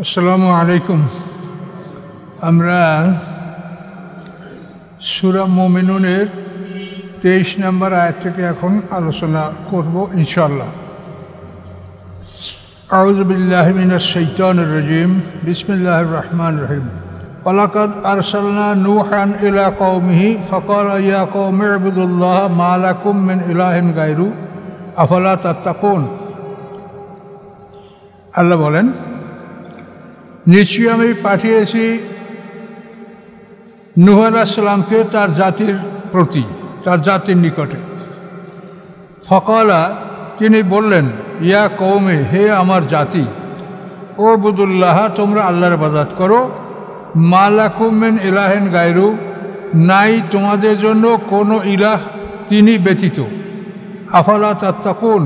আসসালামু আলাইকুম। আমরা সূরা মুমিনুনের 23 নম্বর আয়াত থেকে এখন আলোচনা করব ইনশাআল্লাহ। আউযু বিল্লাহি মিনাশ শাইতানির রাজীম। বিসমিল্লাহির রহমানির রহিম। ওয়ালাকাদ আরসালনা নূহান ইলা কওমিহি ফাকালা ইয়া কওমি ইবুদুল্লাহ মা লাকুম মিন ইলাহিন গায়রু আফালা তাত্তাকুন। আল্লাহ বলেন, নিশ্চয়ই আমি পাঠিয়েছি নূহ আলাইহিস সালামকে তার জাতির প্রতি, তার জাতির নিকটে। ফাকালা, তিনি বললেন, ইয়া কওমে, হে আমার জাতি, উবুদুল্লাহ, তোমরা আল্লাহর ইবাদত করো, মা লাকুম মিন ইলাহিন গায়রু, নাই তোমাদের জন্য কোনো ইলাহ তিনি ব্যতীত। আফালা তাত্তাকুন,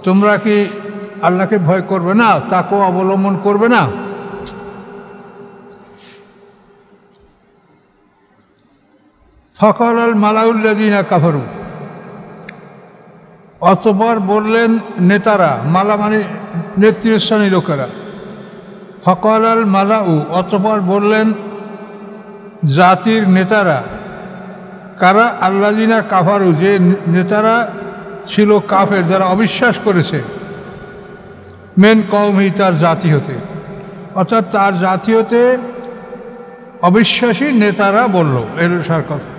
তোমরা কি আল্লাহকে ভয় করবে না, তাকে অবলম্বন করবে না? ফাকাল আল মালাউল্লাযীনা কাফারু, অতঃপর বললেন নেতারা, মালা মানে নেতৃস্থানীয় লোকেরা। ফাকাল আল মালাউ, অতঃপর বললেন জাতির নেতারা। কারা? আল্লাযীনা কাফারু, যে নেতারা ছিল কাফের, যারা অবিশ্বাস করেছে। মেন কওমি, তার জাতি হতে, অর্থাৎ তার জাতি হতে অবিশ্বাসী নেতারা বলল এর সার কথা,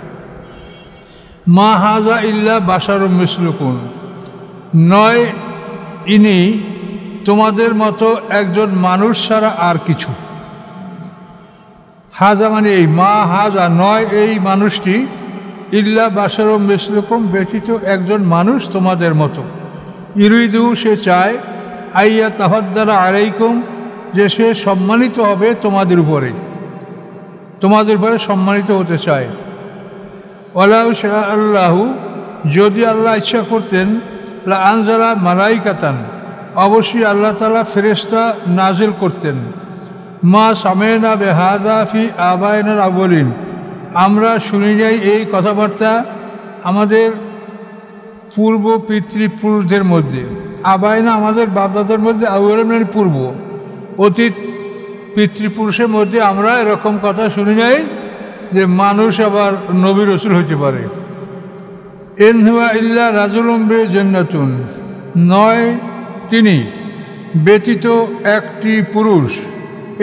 মা হাজা ইল্লা বাশারুম মিসলুকুম, নয় ইনি তোমাদের মতো একজন মানুষ ছাড়া আর কিছু। হাজা মানে এই, মা হাজা নয় এই মানুষটি, ইল্লা বাশারুম মিসলুকুম ব্যতীত একজন মানুষ তোমাদের মতো। ইরিদু, সে চায়, আইয়া তাফাদ্দালা আলাইকুম, যে সে সম্মানিত হবে তোমাদের উপরে, তোমাদের উপরে সম্মানিত হতে চায়। ওয়ালাউ শাআ আল্লাহু, যদি আল্লাহ ইচ্ছা করতেন, লা আনজালা মালাইকাতান, অবশ্যই আল্লাহ তাআলা ফেরেশতা নাজিল করতেন। মা সামেনা বিহাযা ফি আবাইনাল আউয়ালিন, আমরা শুনি নাই এই কথাবার্তা আমাদের পূর্ব পিতৃপুরুষদের মধ্যে। আবাইনা আমাদের বাপদাদার মধ্যে, আউয়ালিন মানে পূর্ব, অতীত পিতৃপুরুষের মধ্যে আমরা এরকম কথা শুনি নাই যে মানুষ আবার নবী রাসূল হতে পারে। ইন হুয়া ইল্লা রাজুলুম বিজান্নাতুন, নয় তিনি ব্যতীত একটি পুরুষ।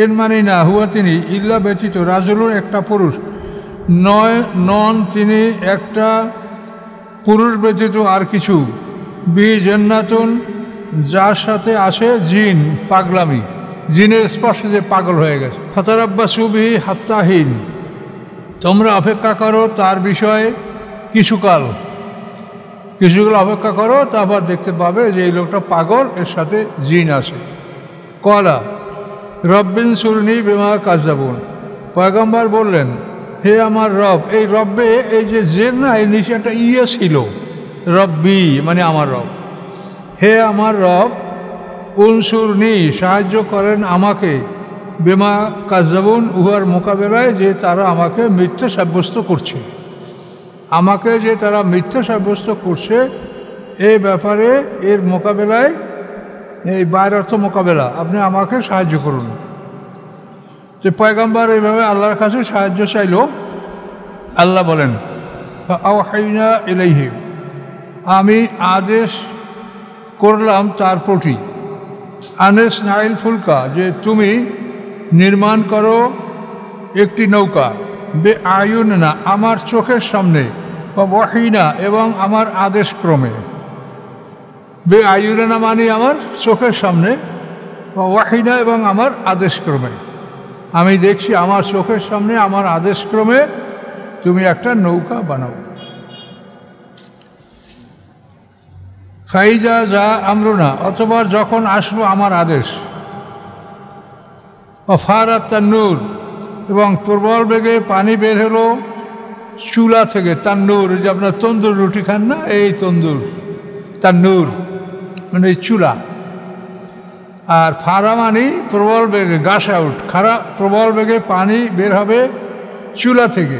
এর মানে না, হুয়া তিনি, ইল্লা ব্যতীত, রাজুলুন একটা পুরুষ, নয় নন তিনি একটা পুরুষ ব্যতীত আর কিছু। বিজান্নাতুন, যার সাথে আসে জিন, পাগলামি, জিনের স্পর্শে যে পাগল হয়ে গেছে। ফাতারাব্বাসু বিহি হাত্তা হিন, তোমরা অপেক্ষা করো তার বিষয়ে কিছুকাল অপেক্ষা করো, তারপর দেখতে পাবে যে এই লোকটা পাগল, এর সাথে জিন আছে। কলা রব্বিন সুরনি বিমা কাযাবুন, পয়গম্বর বললেন, হে আমার রব। এই রব্বে, এই যে জের না, এই নিচে একটা ইয়ে ছিল, রব্বি মানে আমার রব। হে আমার রব, উনসুরনি, সাহায্য করেন আমাকে, বিমা কাযাবুন, উহার মোকাবেলায় যে তারা আমাকে মিথ্যা সাব্যস্ত করছে, আমাকে যে তারা মিথ্যা সাব্যস্ত করছে, এই ব্যাপারে এর মোকাবেলায়, এই বাইরের অর্থ মোকাবেলা, আপনি আমাকে সাহায্য করুন। যে পয়গম্বর এইভাবে আল্লাহর কাছে সাহায্য চাইল। আল্লাহ বলেন, ফাআওহাইনা ইলাইহি, আমি আদেশ করলাম তার প্রতি, আনেস নাইল ফুলকা, যে তুমি নির্মাণ করো একটি নৌকা, বে আয়ুনা, আমার চোখের সামনে, বা ওয়াহিনা, এবং আমার আদেশক্রমে। বে আয়ুনা মানে আমার চোখের সামনে, বা ওয়াহিনা এবং আমার আদেশক্রমে। আমি দেখছি আমার চোখের সামনে, আমার আদেশক্রমে তুমি একটা নৌকা বানাও। ফাইজা যা আমরুনা, অথবা যখন আসলো আমার আদেশ। ফারাত তান্নুর, এবং প্রবল বেগে পানি বের হলো চুলা থেকে। তান্নুর, যে আপনার তন্দুর রুটি খান না, এই তন্দুর, তান্নুর মানে চুলা। আর ফারা মানে প্রবল বেগে, গাস আউট, প্রবল বেগে পানি বের হবে চুলা থেকে।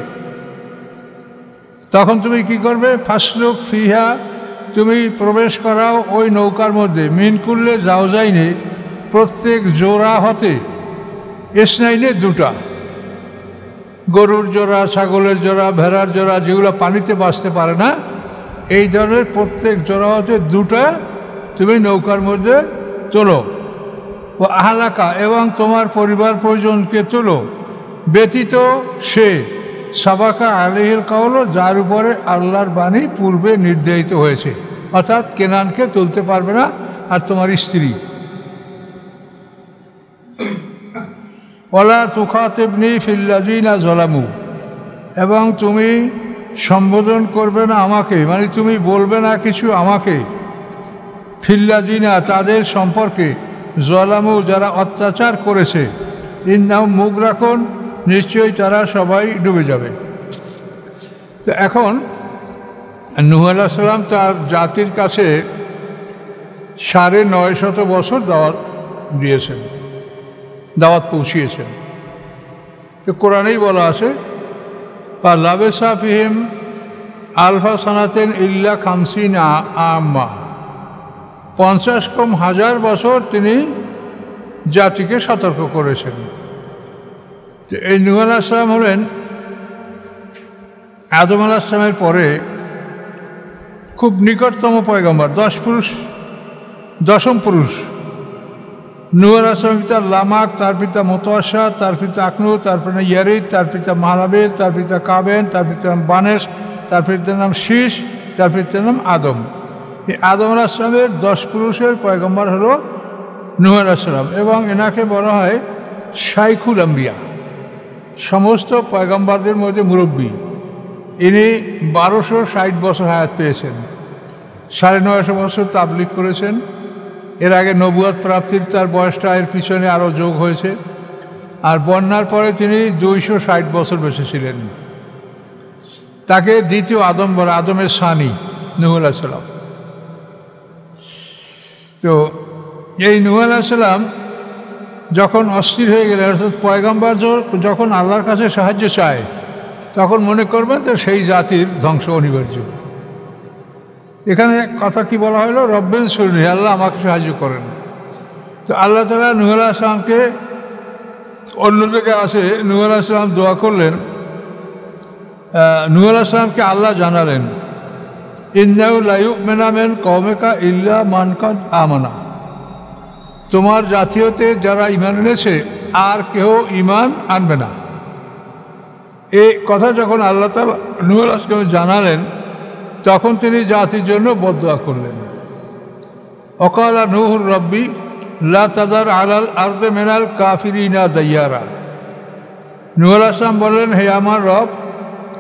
তখন তুমি কি করবে? ফাসলুক ফিহা, তুমি প্রবেশ করাও ওই নৌকার মধ্যে, মিন করলে যাও যায়নি প্রত্যেক জোড়া হতে ইসনাইনে দুটা, গরুর জোড়া, ছাগলের জোড়া, ভেড়ার জোড়া, যেগুলো পানিতে বাঁচতে পারে না, এই ধরনের প্রত্যেক জোড়া হতে দুটা তুমি নৌকার মধ্যে তোলো। ও আহলাকা, এবং তোমার পরিবার পরিজনকে তোলো, ব্যতীত সে সাবাকা আলাইহিল কাউল, যার উপরে আল্লাহর বাণী পূর্বে নির্ধারিত হয়েছে, অর্থাৎ কেনানকে তুলতে পারবে না আর তোমার স্ত্রী। ওয়ালা তুখাতিবনি ফিল্লাযিনা যালামু, এবং তুমি সম্বোধন করবে না আমাকে, মানে তুমি বলবে না কিছু আমাকে, ফিল্লাযিনা, তাদের সম্পর্কে, যালামু, যারা অত্যাচার করেছে, ইন্নাহুম মুগরাকুন, নিশ্চয়ই তারা সবাই ডুবে যাবে। তো এখন নূহ আলাইহিস সালাম তার জাতির কাছে 950 বছর দাওয়াত দিয়েছেন, দাওয়াত পৌঁছিয়েছেন। তো কোরআনেই বলা আছে, লাবিসা ফিহিম আলফা সানাতেন ইল্লা খামসিনা আম্মা, 50,000 বছর তিনি জাতিকে সতর্ক করেছেন। এই নূহ আলাইহিস সালাম হলেন আদম আলাইহিস সালামের পরে খুব নিকটতম পয়গম্বর, 10ম পুরুষ। নূহ আলাইহিস সালামের পিতা লামাক, তার পিতা মুতাওয়াশা, তার পিতা আকনু, তার পিতা ইয়ারিদ, তার পিতা মাহলাবেল, তার পিতা কাবেন, তার পিতার নাম বানেশ, তার পিতার নাম শীষ, তার পিতার নাম আদম। এই আদম আলাইহিস সালামের 10 পুরুষের পয়গম্বর হলো নূহ আলাইহিস সালাম, এবং এনাকে বলা হয় শাইখুল আম্বিয়া, সমস্ত পয়গম্বরদের মধ্যে মুরব্বী। ইনি 1260 বছর হায়াত পেয়েছেন, 950 বছর তাবলীগ করেছেন। এর আগে নবুয়ত প্রাপ্তির তার বয়সটা এর পিছনে আরও যোগ হয়েছে, আর বন্যার পরে তিনি 260 বছর বেঁচে ছিলেন। তাকে দ্বিতীয় আদম বলে, আদমের সানি নূহ আলাইহিস সালাম। তো এই নূহ আলাইহিস সালাম যখন অস্থির হয়ে গেলেন, অর্থাৎ পয়গম্বর যখন আল্লাহর কাছে সাহায্য চায়, তখন মনে করবেন যে সেই জাতির ধ্বংস অনিবার্য। এখানে কথা কি বলা হলো, রব্বিন সুরনি, আল্লাহ আমাকে সাহায্য করেন। তো আল্লাহ তাআলা নূহ আলাইহিস সালামকে, অন্য জায়গায় আছে নূহ আলাইহিস সালাম দোয়া করলেন, নূহ আলাইহিস সালামকে আল্লাহ জানালেন, ইন্নাহু লা ইউমিনু মিন কওমিকা ইল্লা মান কাদ আমানা, তোমার জাতীয়তে যারা ঈমান এনেছে আর কেউ ঈমান আনবে না। এই কথা যখন আল্লাহ তাআলা নূহ আলাইহিস সালামকে জানালেন, তখন তিনি জাতির জন্য বদদুয়া করলেন। ওয়াকালা নূহুর রব্বি লা তাযার আলাল আরদি মিনাল কাফিরিনা দাইয়ারা, নূহ আলাইহিস সালাম বললেন, হে আমার রব,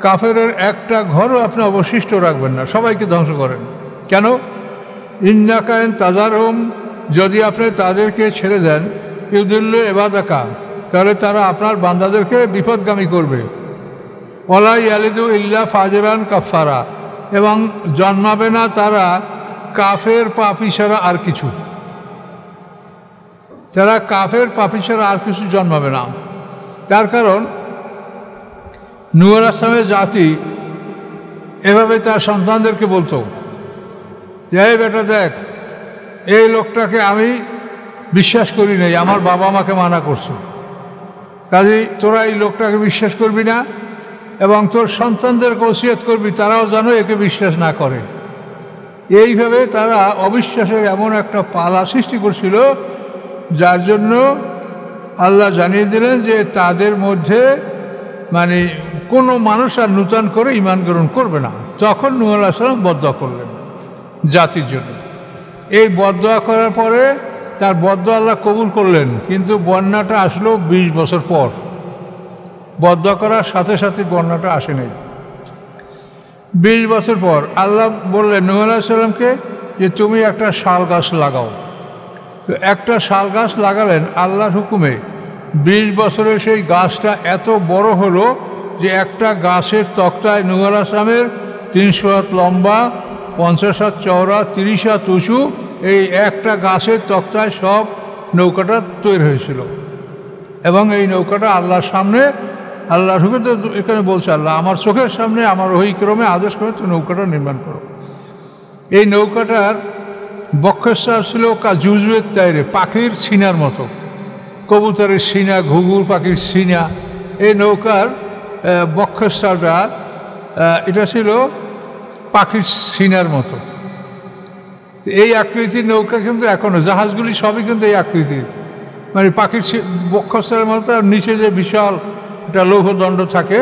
কাফেরের একটা ঘরও আপনি অবশিষ্ট রাখবেন না, সবাইকে ধ্বংস করেন। কেন? ইন্নাকা ইন তাযারহুম, যদি আপনি তাদেরকে ছেড়ে দেন, ইউদিল্লু ইবাদাকা, তাহলে তারা আপনার বান্দাদেরকে বিপদগামী করবে। ওয়ালা ইয়ালিদু ইল্লা ফাজিরান কাফারা, এবং জন্মাবে না তারা কাফের পাপী ছাড়া আর কিছু, তারা কাফের পাপী ছাড়া আর কিছু জন্মাবে না। তার কারণ নূহ আলাইহিস সালামের জাতি এভাবে তার সন্তানদেরকে বলতো যে, এই বেটা দেখ, এই লোকটাকে আমি বিশ্বাস করি নাই, আমার বাবা আমাকে মানা করছে, কাজেই তোরা এই লোকটাকে বিশ্বাস করবি না, এবং তোর সন্তানদেরকে ওসিয়ত করবি তারাও যেন একে বিশ্বাস না করে। এইভাবে তারা অবিশ্বাসের এমন একটা পালা সৃষ্টি করছিল, যার জন্য আল্লাহ জানিয়ে দিলেন যে তাদের মধ্যে মানে কোনো মানুষ আর নূতন করে ঈমান গ্রহণ করবে না। তখন নূহ আলাইহিস সালাম বদদুয়া করলেন জাতির জন্য। এই বদদুয়া করার পরে তার বদদুয়া আল্লাহ কবুল করলেন, কিন্তু বন্যাটা আসলো 20 বছর পর। বদদুয়া করার সাথে সাথে বন্যাটা আসে নাই। 20 বছর পর আল্লাহ বললেন নূহ আলাইহিস সালামকে যে তুমি একটা শাল গাছ লাগাও। তো একটা শাল গাছ লাগালেন আল্লাহর হুকুমে। 20 বছরে সেই গাছটা এত বড় হলো যে একটা গাছের তক্তায় নূহ আলাইহিস সালামের 300 হাত লম্বা, 50 হাত চওড়া, 30 হাত উঁচু, এই একটা গাছের তক্তায় সব নৌকাটা তৈরি হয়েছিল। এবং এই নৌকাটা আল্লাহর সামনে, আল্লাহর হুকুমে, তো এখানে বলছে আল্লাহ আমার চোখের সামনে আমার ওহী ক্রমে আদেশ করে তো নৌকাটা নির্মাণ করো। এই নৌকাটার বক্ষস্থল ছিল জুজুয়ের তাইরে, পাখির সিনার মতো, কবুতরের সিনা, ঘুঘুর পাখির সিনা। এই নৌকার বক্ষস্থলটা এটা ছিল পাখির সিনার মতো। এই আকৃতির নৌকা কিন্তু এখনও, জাহাজগুলি সবই কিন্তু এই আকৃতির, মানে পাখির বক্ষস্থলের মতো। নিচে যে বিশাল একটা লৌহদণ্ড থাকে,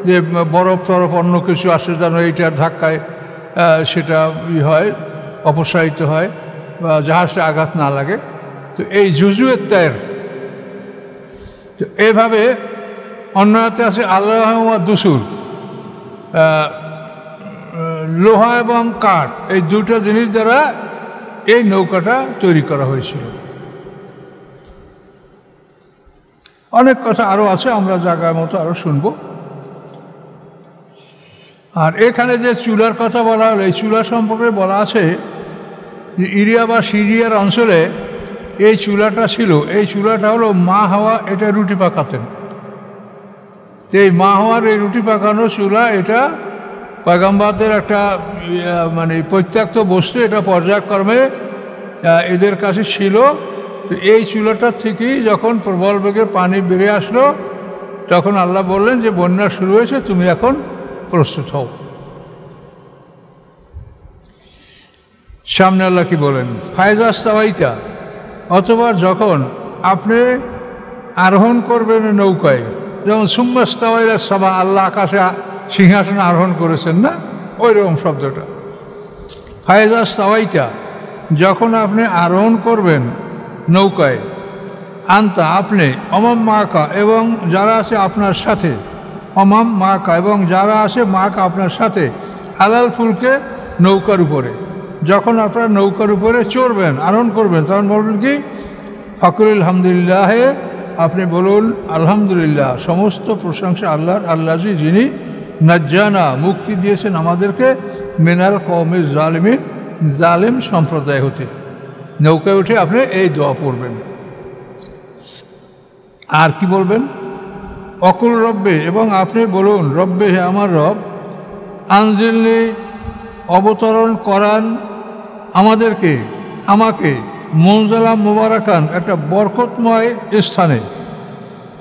যে বরফ টরফ অন্য কিছু আসে যেন এইটার ধাক্কায় সেটা হয়, অপসারিত হয় বা জাহাজে আঘাত না লাগে। তো এই জুজুয়ের তায়ের, তো এইভাবে অন্য হাতে আছে আল্লাহ দুসুর, লোহা এবং কাঠ, এই দুটো জিনিস দ্বারা এই নৌকাটা তৈরি করা হয়েছিল। অনেক কথা আরও আছে, আমরা জায়গার মতো আরও শুনব। আর এখানে যে চুলার কথা বলা হলো, এই চুলা সম্পর্কে বলা আছে যে ইরিয়া বা সিরিয়ার অঞ্চলে এই চুলাটা ছিল। এই চুলাটা হলো মা হাওয়া এটা রুটি পাকাতেন। তো এই মা হাওয়ার এই রুটি পাকানো চুলা, এটা পয়গম্বরদের একটা মানে পরিত্যক্ত বস্তু, এটা পর্যায়ক্রমে এদের কাছে ছিল। এই চুলাটার থেকেই যখন প্রবল বেগে পানি বেরিয়ে আসলো, তখন আল্লাহ বললেন যে বন্যা শুরু হয়েছে, তুমি এখন প্রস্তুত হও। সামনে আল্লাহ কি বলেন, ফায়জাস্তাওয়াইতা, অথবা যখন আপনি আরোহণ করবেন নৌকায়, যেমন সুম্মাস্তাওয়াইলা সাবা, আল্লাহ আকাশে সিংহাসনে আরোহণ করেছেন না, ওই রকম শব্দটা। ফায়জাস্তাওয়াইতা, যখন আপনি আরোহণ করবেন নৌকায়, আন্তা আপনি, অমাম মাকা এবং যারা আছে আপনার সাথে, অমাম মাকা এবং যারা আছে মাকা আপনার সাথে, আলাল ফুলকে নৌকার উপরে। যখন আপনারা নৌকার উপরে চড়বেন, আরোহণ করবেন, তখন বলবেন কি, ফাকুল আলহামদুলিল্লাহ, আপনি বলুন আলহামদুলিল্লাহ, সমস্ত প্রশংসা আল্লাহর, আল্লাহ যিনি নাজ্জানা, মুক্তি দিয়েছেন আমাদেরকে, মিনাল কওমিজ জালিমিন, জালেম সম্প্রদায় হতে। নৌকায় উঠে আপনি এই দোয়া পড়বেন। আর কি বলবেন, অকুল রব্বে, এবং আপনি বলুন রব্বে, হে আমার রব, আনজিলনি, অবতরণ করান আমাদেরকে, আমাকে, মুনজালাম মুবারাকান, একটা বরকতময় স্থানে,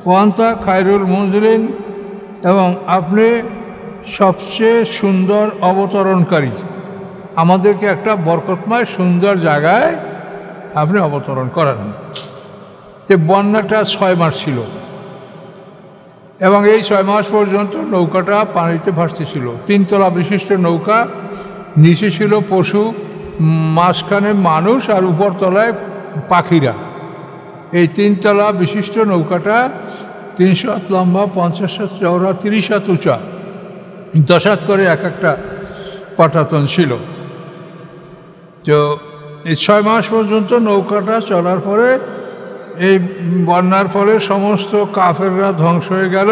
ওয়ান্তা খায়রুল মুনজিলিন, এবং আপনি সবচেয়ে সুন্দর অবতরণকারী। আমাদেরকে একটা বরকতময় সুন্দর জায়গায় আপনি অবতরণ করান। তো বন্যাটা 6 মাস ছিল, এবং এই 6 মাস পর্যন্ত নৌকাটা পানিতে ভাসতেছিল। 3 তলা বিশিষ্ট নৌকা, নিচে ছিল পশু, মাঝখানে মানুষ, আর উপর তলায় পাখিরা। এই 3 তলা বিশিষ্ট নৌকাটা 300 হাত লম্বা, 50 হাত চওড়া, 30 হাত উঁচা, 10 হাত করে এক একটা পাটাতন ছিল। তো এই 6 মাস পর্যন্ত নৌকাটা চলার পরে এই বন্যার ফলে সমস্ত কাফেররা ধ্বংস হয়ে গেল।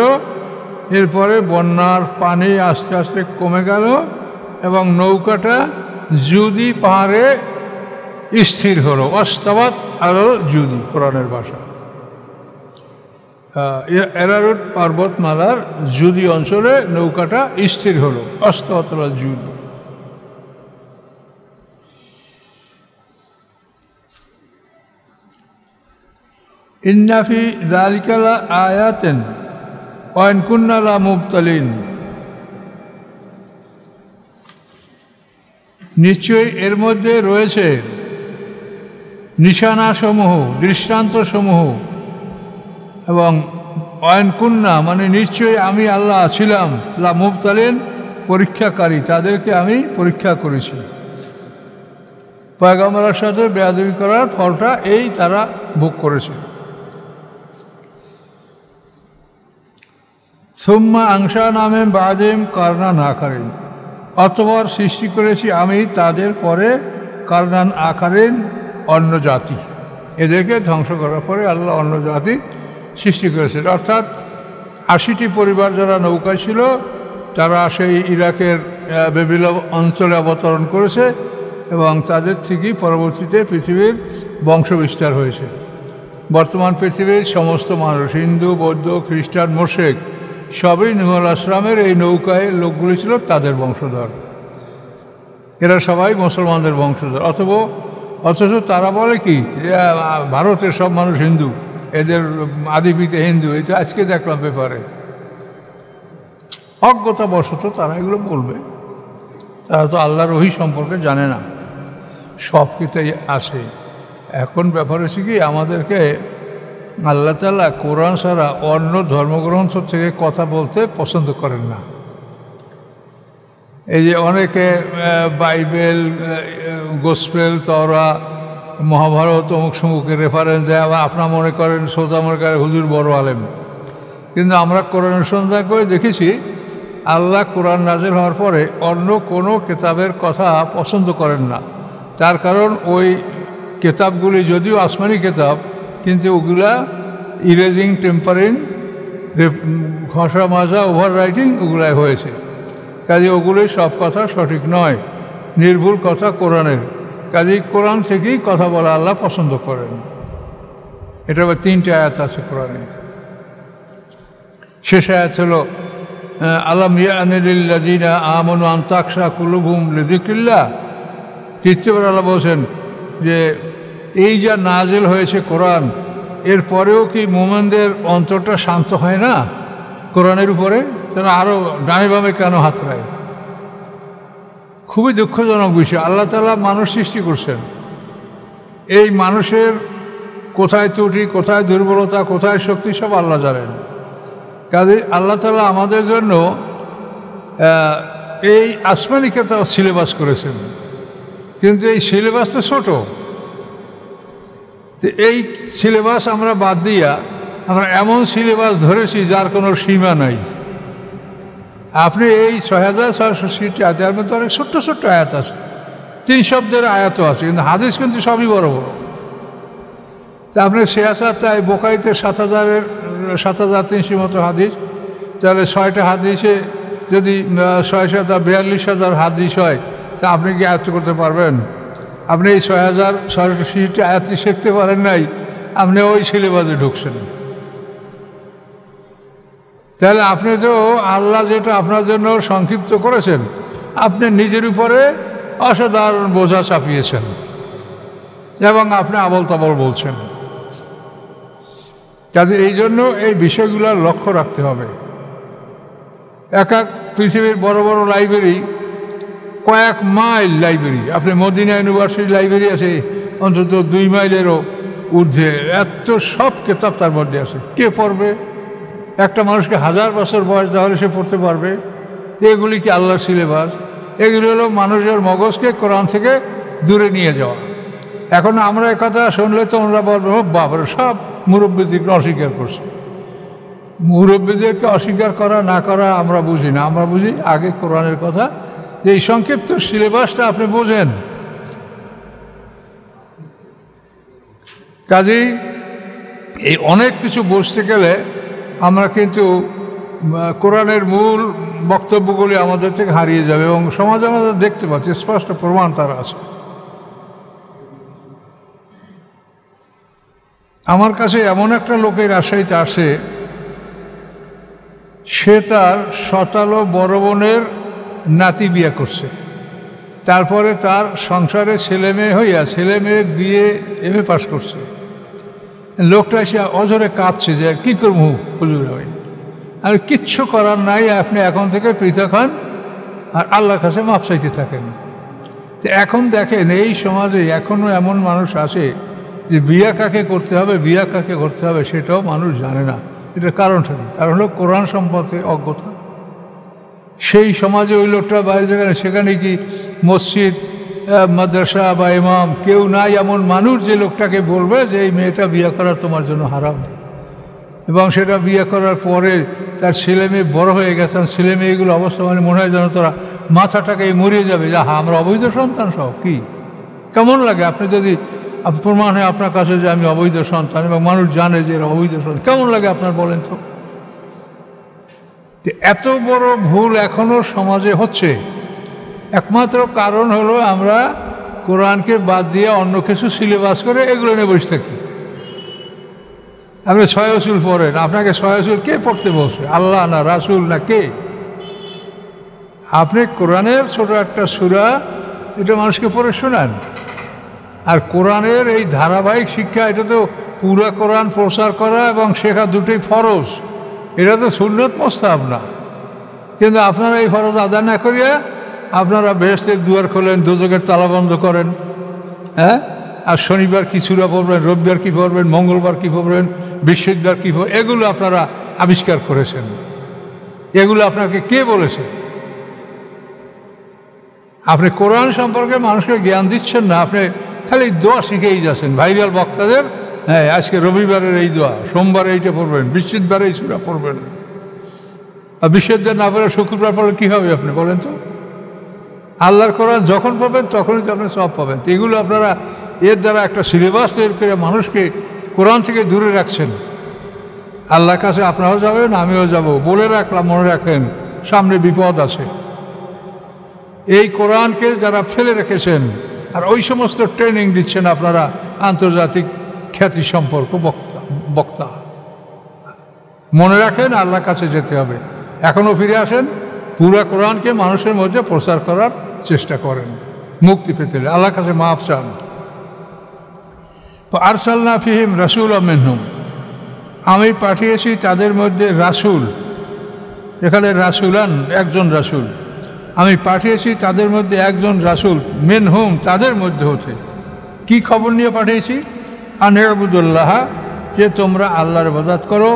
এরপরে বন্যার পানি আস্তে আস্তে কমে গেল, এবং নৌকাটা জুদি পাহাড়ে স্থির হলো। অস্তাবাত আলো জুদি, কোরআনের ভাষা। এরারুট পর্বতমালার জুদি অঞ্চলে নৌকাটা স্থির হলো, অস্তাবাত আলো জুদি। ইন্নাফি যালিকা লা আয়াতিন ওয়া ইন কুন্না লা মুবতালিন, নিশ্চয়ই এর মধ্যে রয়েছে নিশানাসমূহ, দৃষ্টান্তসমূহ, এবং ওয়া ইন কুন্না মানে নিশ্চয়ই আমি আল্লাহ ছিলাম, লা মুবতালিন পরীক্ষাকারী, তাদেরকে আমি পরীক্ষা করেছি। পয়গম্বরের সাথে বেয়াদবি করার ফলটা এই তারা ভোগ করেছে। সুম্মা আংশা নামে বাদিম কারনান আকারিন, অতঃপর সৃষ্টি করেছি আমি তাদের পরে কারনান আকারিন, অন্য জাতি। এদেরকে ধ্বংস করার পরে আল্লাহ অন্য জাতি সৃষ্টি করেছেন। অর্থাৎ 80টি পরিবার যারা নৌকায় ছিল, তারা সেই ইরাকের বেবিল অঞ্চলে অবতরণ করেছে, এবং তাদের থেকেই পরবর্তীতে পৃথিবীর বংশবিস্তার হয়েছে। বর্তমান পৃথিবীর সমস্ত মানুষ, হিন্দু, বৌদ্ধ, খ্রিস্টান, মোশেক, সবই নূহ আলাইহিস সালামের এই নৌকায় লোকগুলি ছিল তাদের বংশধর। এরা সবাই মুসলমানদের বংশধর। অথবা অথচ তারা বলে কি যে ভারতের সব মানুষ হিন্দু, এদের আদিপিতে হিন্দু। এই তো আজকে দেখলাম পেপারে। অজ্ঞতাবশত তারা এগুলো বলবে। তারা তো আল্লাহর ওহী সম্পর্কে জানে না, সব কিছুই আসে। এখন ব্যাপার হচ্ছে কি, আমাদেরকে আল্লাহ তাআলা কোরআন ছাড়া অন্য ধর্মগ্রন্থ থেকে কথা বলতে পছন্দ করেন না। এই যে অনেকে বাইবেল, গোস্পেল, তওরা, মহাভারত অমুক সমুখের রেফারেন্স দেয়, আবার আপনার মনে করেন, শ্রোতা মনে করেন হুজুর বড় আলেম। কিন্তু আমরা কোরআন অনুসন্ধান করে দেখেছি আল্লাহ কোরআন নাজিল হওয়ার পরে অন্য কোনো কিতাবের কথা পছন্দ করেন না। তার কারণ ওই কিতাবগুলি যদিও আসমানি কিতাব, কিন্তু ওগুলা ইরেজিং, টেম্পারিং, ঘষা মাজা, ওভার রাইটিং ওগুলাই হয়েছে। কাজে ওগুলোই সব কথা সঠিক নয়, নির্ভুল কথা কোরআনের। কাজেই কোরআন থেকেই কথা বলা আল্লাহ পছন্দ করেন। এটা আবার 3টে আয়াত আছে কোরআনে। শেষ আয়াত হলো আলাম ইয়ানি লিল্লাযিনা আমানু আন তাখশা কুলুবুহুম লিযিকরিল্লাহ। তৃতীয়বার আল্লাহ বলছেন যে এই যা নাজিল হয়েছে কোরআন, এরপরেও কি মুমিনদের অন্তরটা শান্ত হয় না কোরআনের উপরে? তারা আরও ডানে বামে কেন হাতড়ায়? খুবই দুঃখজনক বিষয়। আল্লাহ তাআলা মানুষ সৃষ্টি করছেন, এই মানুষের কোথায় ত্রুটি, কোথায় দুর্বলতা, কোথায় শক্তি সব আল্লাহ জানেন। কাজে আল্লাহ তাআলা আমাদের জন্য এই আসমানি কিতাব সিলেবাস করেছেন, কিন্তু এই সিলেবাস তো ছোট। তো এই সিলেবাস আমরা বাদ দিয়া আমরা এমন সিলেবাস ধরেছি যার কোনো সীমা নাই। আপনি এই 6660 আয়াতের মধ্যে অনেক ছোট্ট ছোট্ট আয়াত আছে, 3 শব্দের আয়াতও আছে, কিন্তু হাদিস কিন্তু সবই বড় বড়। তা আপনি তাই বোখারিতে 7300 মতো হাদিস, তাহলে 6টা হাদিসে যদি 6,42,000 হাদিস হয়, তা আপনি কি আয়ত্ত করতে পারবেন? আপনি এই 6660 আয়াতটি শিখতে পারেন নাই, আপনি ওই সিলেবাসে ঢুকছেন। তাহলে আপনি তো আল্লাহ যেটা আপনার জন্য সংক্ষিপ্ত করেছেন, আপনি নিজের উপরে অসাধারণ বোঝা চাপিয়েছেন এবং আপনি আবল তাবল বলছেন। কাজে এই জন্য এই বিষয়গুলোর লক্ষ্য রাখতে হবে। এক পৃথিবীর বড় বড় লাইব্রেরি, কয়েক মাইল লাইব্রেরি, আপনি মদিনা ইউনিভার্সিটি লাইব্রেরি আছে অন্তত 2 মাইলেরও ঊর্ধ্বে, এত সব কিতাব তার মধ্যে আছে। কে পড়বে? একটা মানুষকে 1000 বছর বয়স তাহলে সে পড়তে পারবে? এগুলি কি আল্লাহর সিলেবাস? এগুলি হলো মানুষের মগজকে কোরআন থেকে দূরে নিয়ে যাওয়া। এখন আমরা একথা শুনলে তো আমরা বলবো বাবারে, সব মুরব্বীদেরকে অস্বীকার করছে। মুরব্বীদেরকে অস্বীকার করা না করা আমরা বুঝি না, আমরা বুঝি আগে কোরআনের কথা, যে এই সংক্ষিপ্ত সিলেবাসটা আপনি বোঝেন। কাজেই এই অনেক কিছু বুঝতে গেলে আমরা কিন্তু কোরআনের মূল বক্তব্যগুলি আমাদের থেকে হারিয়ে যাবে, এবং সমাজে আমাদের দেখতে পাচ্ছি স্পষ্ট প্রমাণ তার আছে। আমার কাছে এমন একটা লোকের রাজশাহীতে আসে, সে তার 17 বড় বোনের নাতি বিয়ে করছে, তারপরে তার সংসারে ছেলে মেয়ে হইয়া ছেলে মেয়ে বিয়ে MA পাস করছে। লোকটা এসে অজরে কাঁদছে যে কী করবো হুজুর, আর কিচ্ছু করার নাই, আপনি এখন থেকে পৃথক হন আর আল্লাহর কাছে মাপ চাইতে থাকেন। তো এখন দেখেন এই সমাজে এখনও এমন মানুষ আছে যে বিয়া কাকে করতে হবে, বিয়া কাকে করতে হবে সেটাও মানুষ জানে না। এটার কারণটা কি? কারণ হলো কোরআন সম্পর্কে অজ্ঞতা। সেই সমাজে ওই লোকটা বাইরে সেখানে কি মসজিদ, মাদ্রাসা বা ইমাম কেউ নাই এমন মানুষ যে লোকটাকে বলবে যে এই মেয়েটা বিয়ে করা তোমার জন্য হারাম, এবং সেটা বিয়ে করার পরে তার ছেলে মেয়ে বড় হয়ে গেছেন, ছেলে মেয়েগুলো অবস্থা মানে মনে হয় যেন তারা মাথাটাকে মরিয়ে যাবে, যে হ্যাঁ আমরা অবৈধ সন্তান সব। কি কেমন লাগে আপনি যদি প্রমাণ হয় আপনার কাছে যে আমি অবৈধ সন্তান, এবং মানুষ জানে যে এরা অবৈধ সন্তান, কেমন লাগে আপনার বলেন তো? এত বড় ভুল এখনও সমাজে হচ্ছে, একমাত্র কারণ হলো আমরা কোরআনকে বাদ দিয়ে অন্য কিছু সিলেবাস করে এগুলো নিয়ে বসে থাকি। আপনি 6 উসুল পড়েন, আপনাকে 6 উসুল কে পড়তে বলছে? আল্লাহ না রাসূল না কে? আপনি কোরআনের ছোট একটা সূরা এটা মানুষকে পড়ে শোনান, আর কোরআনের এই ধারাবাহিক শিক্ষা, এটা তো পুরা কোরআন প্রচার করা এবং শেখা দুটোই ফরজ, এটা তো সুন্নত প্রস্তাব না। কিন্তু আপনারা এই ফরজ আদায় না করিয়া আপনারা বেহেশতের দুয়ার খোলেন, দোজখের তালা বন্ধ করেন। হ্যাঁ, আর শনিবার কি সূরা পড়বেন, রবিবার কি পড়বেন, মঙ্গলবার কি পড়বেন, বৃহস্পতিবার কি পড়বেন, এগুলো আপনারা আবিষ্কার করেছেন। এগুলো আপনাকে কে বলেছে? আপনি কোরআন সম্পর্কে মানুষকে জ্ঞান দিচ্ছেন না, আপনি খালি দোয়া শিখেই যাচ্ছেন ভাইরাল বক্তাদের। হ্যাঁ, আজকে রবিবারের এই দোয়া, সোমবার এইটা পড়বেন, বৃহস্পতিবার এই সূরা পড়বেন। আর বৃহস্পতিবার না পড়ে শুক্রবার পড়লে কী হবে আপনি বলেন তো? আল্লাহর কোরআন যখন পাবেন তখনই তো আপনি সব পাবেন। তো এগুলো আপনারা এর দ্বারা একটা সিলেবাস তৈরি করে মানুষকে কোরআন থেকে দূরে রাখছেন। আল্লাহর কাছে আপনারাও যাবেন, আমিও যাব, বলে রাখলাম, মনে রাখেন সামনে বিপদ আছে। এই কোরআনকে যারা ফেলে রেখেছেন আর ওই সমস্ত ট্রেনিং দিচ্ছেন আপনারা আন্তর্জাতিক খ্যাতি সম্পর্ক বক্তা, মনে রাখেন আল্লাহর কাছে যেতে হবে। এখনও ফিরে আসেন, পুরা কোরআনকে মানুষের মধ্যে প্রচার করার চেষ্টা করেন, মুক্তি পেতে আল্লাহর কাছে মাফ চান। আরসালনা ফিহিম রাসূলা মিনহুম, আমি পাঠিয়েছি তাদের মধ্যে রাসূল। এখানে রাসূলান, একজন রাসূল। আমি পাঠিয়েছি তাদের মধ্যে একজন রাসূল, মিনহুম, তাদের মধ্যে হতে। কি খবর নিয়ে পাঠিয়েছি? আন ইবুদুল্লাহ, যে তোমরা আল্লাহর ইবাদত করো,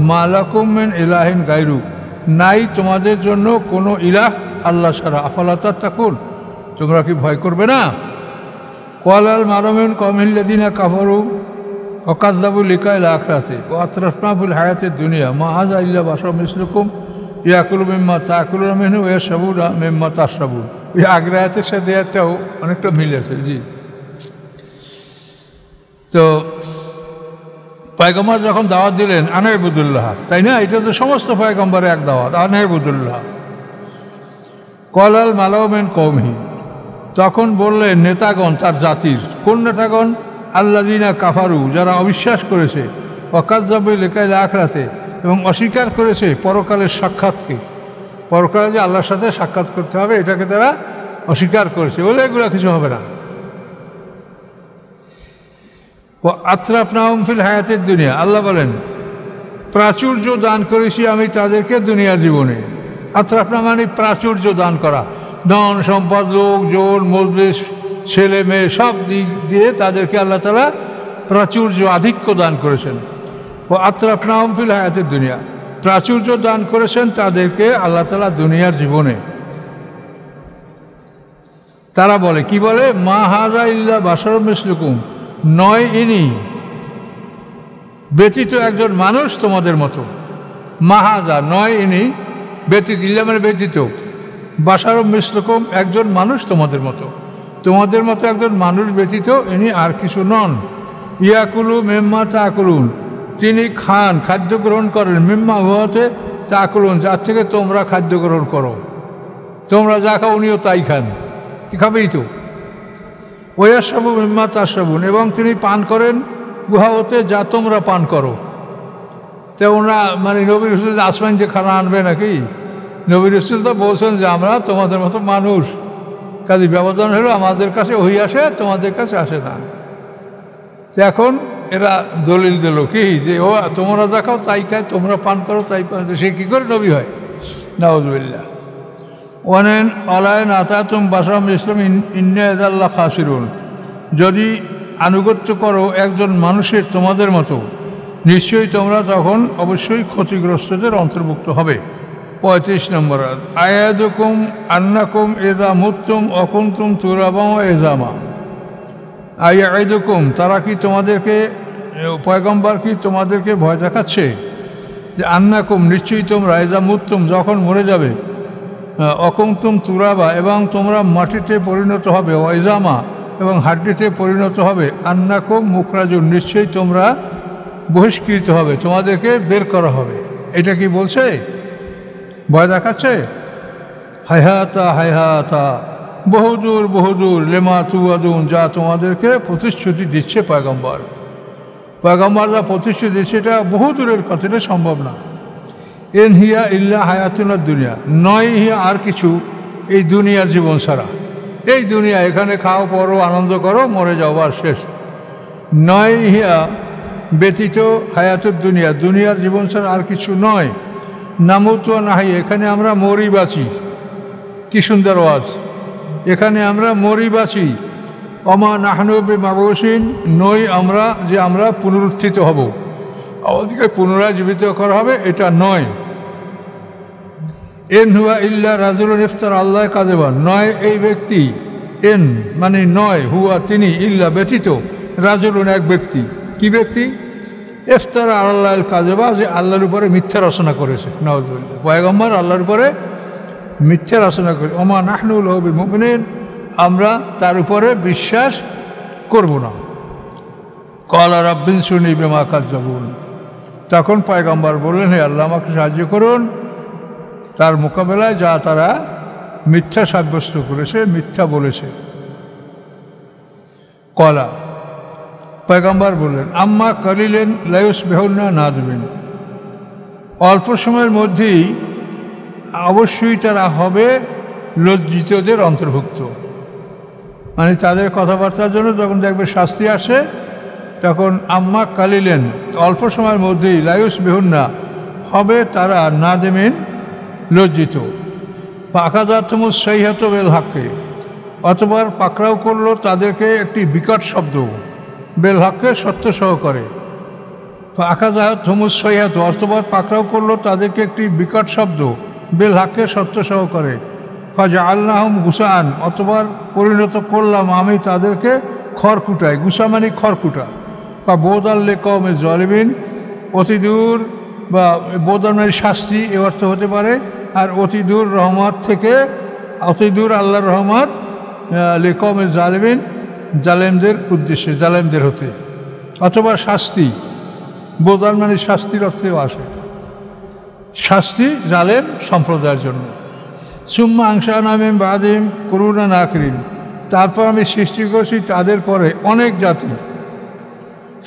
মা লাকুম মিন ইলাহিন গায়রু, নাই তোমাদের জন্য কোনো ইলাহ আল্লাহ ছাড়া। আফালা তাত্তাকুন, তোমরা কি ভয় করবে না? ক্বালাল মালু মিন কওমিল্লাযিনা কাফারু ওয়া কাযযাবু লিকাইল আখিরাতি ওয়া আতরাফনা ফিল হায়াতিদ দুনিয়া মা হাযা ইল্লা বাশারুম মিসলুকুম ইয়াকুলু মিম্মা তাকুলুনা মিনহু ওয়া ইয়াশরাবুনা মিম্মা তাশরাবুন। এই আগের আয়াতের সাথে এটাও অনেকটা মিল আছে। জি, তো পয়গম্বর যখন দাওয়াত দিলেন আনা ইবুদুল্লাহ, তাই না? এটা তো সমস্ত পয়গম্বরের এক দাওয়াত, আনা ইবুদুল্লাহ। ক্বালাল মালাউ মিন কওমিহি, তখন বললেন নেতাগণ তার জাতির। কোন নেতাগণ? আল্লাযিনা কাফারু, যারা অবিশ্বাস করেছে, ওয়া কাযযাবু লিকাইল আখিরাতি, এবং অস্বীকার করেছে পরকালের সাক্ষাৎকে। পরকালে যে আল্লাহর সাথে সাক্ষাৎ করতে হবে, এটাকে তারা অস্বীকার করেছে, বলে এগুলো কিছু হবে না। ও আতরাফনাহুম ফিল হায়াতিদ দুনিয়া, আল্লাহ বলেন প্রাচুর্য দান করেছি আমি তাদেরকে দুনিয়ার জীবনে। আতরাফনা মানে প্রাচুর্য দান করা, ধন সম্পদ, লোকজন, মজলিস, ছেলে মেয়ে, সব দিক দিয়ে তাদেরকে আল্লাহ তাআলা প্রাচুর্য, আধিক্য দান করেছেন। ও আতরাফনাহুম ফিল হায়াতিদ দুনিয়া, প্রাচুর্য দান করেছেন তাদেরকে আল্লাহ তাআলা দুনিয়ার জীবনে। তারা বলে, কি বলে? মা হাযা ইল্লা বাশারুম মিসলুকুম, নয় ইনি ব্যতীত একজন মানুষ তোমাদের মতো। মাহাজা, নয় ইনি ব্যতীত, ইল্লা মানে ব্যতীত, বাশারুম মিসলুকুম, একজন মানুষ তোমাদের মতো। তোমাদের মতো একজন মানুষ ব্যতীত ইনি আর কিছু নন। ইয়াকুলু মিম্মা তাকুলুন, তিনি খান, খাদ্য গ্রহণ করেন, মিম্মা হুয়াতে তাকুলুন, যার থেকে তোমরা খাদ্য গ্রহণ করো। তোমরা যা খাও উনিও তাই খান, খাবেই তো। ওয়াশরাবু মিম্মা তাশরাবুন, এবং তিনি পান করেন উহা হতে যা তোমরা পান করো। তো ওনারা মানে নবী রাসূল আসমান যে খানা আনবে নাকি? নবী রাসূল তো বলছেন যে আমরা তোমাদের মতো মানুষ, কাজে ব্যবধান হলো আমাদের কাছে ওহি আসে, তোমাদের কাছে আসে না। তো এখন এরা দলিল দিল কি, যে ও তোমরা যা খাও তাই খায়, তোমরা পান করো তাই পান। সে কী করে নবী হয়? নাউযুবিল্লাহ। ওয়ানেন আলাইন আতাতুম বাশারাম ইসলাম ইন্না ইয়াদাল্লাহ খাসিরুন, যদি আনুগত্য করো একজন মানুষের তোমাদের মতো, নিশ্চয়ই তোমরা তখন অবশ্যই ক্ষতিগ্রস্তদের অন্তর্ভুক্ত হবে। 35 নম্বর আয়াত, আয়াদুকুম আন্নাকুম ইযা মুততুম অকুনতুম তুরাবাম ওয়া ইযামা। আয়াদুকুম, তারা কি তোমাদেরকে, পয়গম্বর কি তোমাদেরকে ভয় দেখাচ্ছে যে আন্নাকুম, নিশ্চয়ই তোমরা, ইযা মুততুম, যখন মরে যাবে, অকুনতুম তুরাবা, এবং তোমরা মাটিতে পরিণত হবে, ওয়া ইযামা, এবং হাড্ডিতে পরিণত হবে, আন্নাকুম মুখরাজুন, নিশ্চয়ই তোমরা বহিষ্কৃত হবে, তোমাদেরকে বের করা হবে। এটা কি বলছে? ভয় দেখাচ্ছে? হায়হাতা হায়হাতা, বহুদূর বহুদূর, লেমা তুয়াদুন, যা তোমাদেরকে প্রতিশ্রুতি দিচ্ছে পয়গম্বর। পয়গম্বররা প্রতিশ্রুতি দিচ্ছে, এটা বহু দূরের কথা, এটা সম্ভব না। এন হিয়া ইল্লা হায়াতুনা দুনিয়া, নয় হিয়া আর কিছু এই দুনিয়ার জীবন ছাড়া। এই দুনিয়া, এখানে খাও পরো আনন্দ করো মরে যাও আর শেষ। নয় হিয়া ব্যতীত হায়াতুর দুনিয়া, দুনিয়ার জীবন ছাড়া আর কিছু নয়। নামুত নাহি, এখানে আমরা মরি বাঁচি। কি সুন্দর ওয়াজ, এখানে আমরা মরি বাঁচি। অমা নাহনু বিমাবুসিন, নই আমরা যে আমরা পুনরুত্থিত হব, আমাদেরকে পুনরায় জীবিত করা হবে, এটা নয়। এন হুয়া ইল্লা রাজুলুন ইফতার আল্লাহ কাযিবান, নয় এই ব্যক্তি, এন মানে নয়, হুয়া তিনি, ইল্লা ব্যতীত, রাজুলুন এক ব্যক্তি। কি ব্যক্তি? ইফতার আল্লাহ কাযিবা, যে আল্লাহর উপরে মিথ্যা রচনা করেছে। নাউযুবিল্লাহ, পয়গম্বর আল্লাহর উপরে মিথ্যা রচনা করে। ওমা নাহনু লাহু বিমুমিনিন, আমরা তার উপরে বিশ্বাস করব না। ক্বালা রাব্বিনসুরনি বিমা কাযযাবুন, তখন পয়গম্বর বললেন, হে আল্লাহ আমাকে সাহায্য করুন তার মোকাবেলায় যা তারা মিথ্যা সাব্যস্ত করেছে, মিথ্যা বলেছে। ক্বালা, পয়গম্বর বললেন, আম্মা কালিলেন লা ইউসবিহুন্না নাদিমিন, অল্প সময়ের মধ্যেই অবশ্যই তারা হবে লজ্জিতদের অন্তর্ভুক্ত। মানে তাদের কথাবার্তার জন্য যখন দেখবে শাস্তি আসে, তখন আম্মা কালিলেন, অল্প সময়ের মধ্যেই, লা ইউসবিহুন্না হবে তারা নাদিমিন, লজ্জিত। ফাখাযাতহুমুস সাইহাতু বিল হাক্কি, অতঃপর পাকড়াও করলো তাদেরকে একটি বিকট শব্দ, বেল হাক্কে সত্য সহকারে। ফাখাযাতহুমুস সাইহাতু, অতঃপর পাকড়াও করলো তাদেরকে একটি বিকট শব্দ, বেল হাক্কে সত্য সহকারে। ফাজআলনাহুম গুসাআন, অতঃপর পরিণত করলাম আমি তাদেরকে খড়কুটায়, গুসা মানে খড়কুটা। বা বোদাল লিকওমিজ জালিমিন, অতি দূর, বা বোদাল মানে শাস্তি এ অর্থ হতে পারে। আর অতি দূর রহমত থেকে, অতি দূর আল্লাহর রহমত, লিকওমিজ জালিমিন, জালেমদের উদ্দেশ্যে, জালেমদের হতে, অথবা শাস্তি। বোদাল মানে শাস্তির অর্থেও আসে, শাস্তি জালেম সম্প্রদায়ের জন্য। সুম্মা আনশা'না মিন বা'দিহিম কুরুনান আখরিন, তারপর আমি সৃষ্টি করছি তাদের পরে অনেক জাতি।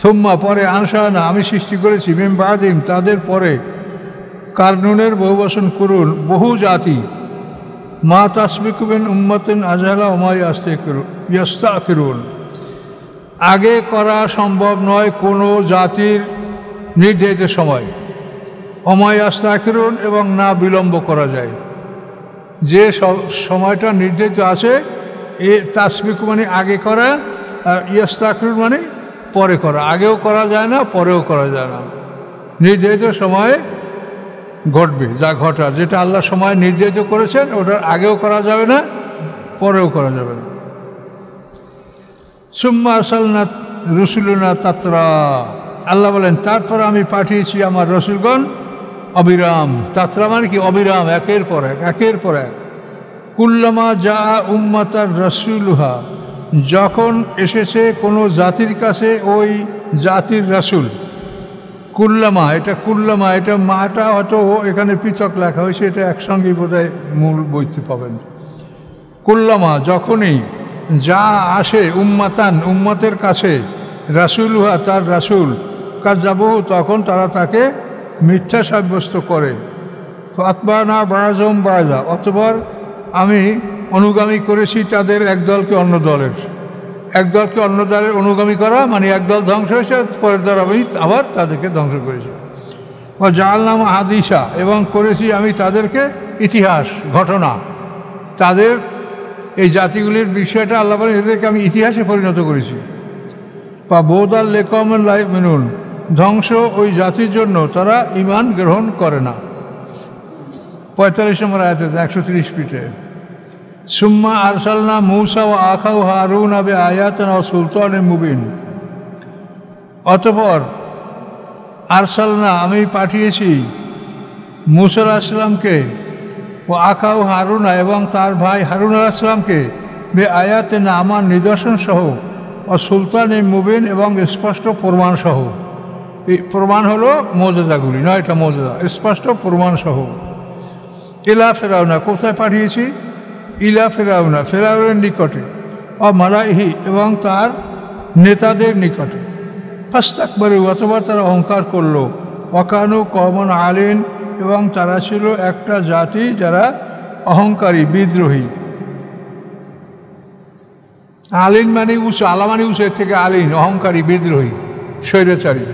সুম্মা পরে, আনশা'না আমি সৃষ্টি করেছি, মিন বা'দিহিম তাদের পরে, কারনুনের বহুবচন কুরুন বহু জাতি। মা তাসবিকু মিন উম্মাতিন আজহালা ওয়া মা ইয়াস্তাখিরুন, আগে করা সম্ভব নয় কোনো জাতির নির্ধারিত সময়। ওয়া মা ইয়াস্তাখিরুন, এবং না বিলম্ব করা যায়। যে সময়টা নির্ধারিত আছে, এ তাসবিকু মানে আগে করা, আর ইয়াস্তাখিরুন মানে পরে করা। আগেও করা যায় না, পরেও করা যায় না। নির্ধারিত সময়ে ঘটবে যা ঘটার, যেটা আল্লাহ সময় নির্ধারিত করেছেন, ওটার আগেও করা যাবে না, পরেও করা যাবে না। সুম্মা আরসালনা রুসুলুনা তাতরা, আল্লাহ বলেন তারপর আমি পাঠিয়েছি আমার রসুলগণ অবিরাম। তাতরা মানে কি? অবিরাম, একের পর এক, একের পর এক। কুল্লামা যা উম্মাতার রসুলুহা, যখন এসেছে কোনো জাতির কাছে ওই জাতির রাসূল। কুল্লামা, এটা কুল্লামা, এটা মাটা হয়তো এখানে পৃথক লেখা হয়েছে, এটা একসঙ্গেই বোধহয় মূল বইতে পাবেন। কুল্লামা যখনই, যা আসে উম্মাতান উম্মতের কাছে, রাসূলুহা তার রাসূল, কাযযাবুহু তখন তারা তাকে মিথ্যা সাব্যস্ত করে। ফাতবানা বা'যুহুম বা'যা, অতঃপর আমি অনুগামী করেছি তাদের একদলকে অন্য দলের। একদলকে অন্য দলের অনুগামী করা মানে একদল ধ্বংস হয়েছে, পরের দল আমি আবার তাদেরকে ধ্বংস করেছি। ও জাআলনাহুম হাদিসা, এবং করেছি আমি তাদেরকে ইতিহাস, ঘটনা। তাদের এই জাতিগুলির বিষয়টা আল্লাহ বলেন এদেরকে আমি ইতিহাসে পরিণত করেছি। বা বোদাল লিকওমিন লা ইউমিনুন, ধ্বংস ওই জাতির জন্য তারা ঈমান গ্রহণ করে না। 45 নম্বর আয়াতে 130 পিঠে। সুম্মা আরসালনা মূসা ওয়া আখাহু হারুন বিআয়াতিনা ওয়া সুলতানিন মুবিন, অতঃপর আরসালনা আমি পাঠিয়েছি মূসা আলাইহিস সালামকে, ও আখাহু হারুনা এবং তার ভাই হারুন আলাইহিস সালামকে, বিআয়াতিনা আমার নিদর্শন সহ, ও সুলতানিন মুবিন এবং স্পষ্ট প্রমাণ সহ। এই প্রমাণ হলো মুজিজাগুলি, 9টা মুজিজা, স্পষ্ট প্রমাণ সহ। ইলা ফিরাউনা, কোথায় পাঠিয়েছি? ইলা ফিরাউনা, ফিরাউনের নিকটে, ও মালাইহি এবং তার নেতাদের নিকটে। ফাস্তাকবারু, অথবা তারা অহংকার করলো। ওয়াকানু কওমান আলিন, এবং তারা ছিল একটা জাতি যারা অহংকারী, বিদ্রোহী। আলিন মানে উঁচু, আলা মানে উঁচু, এর থেকে আলিন অহংকারী, বিদ্রোহী, স্বৈরাচারী।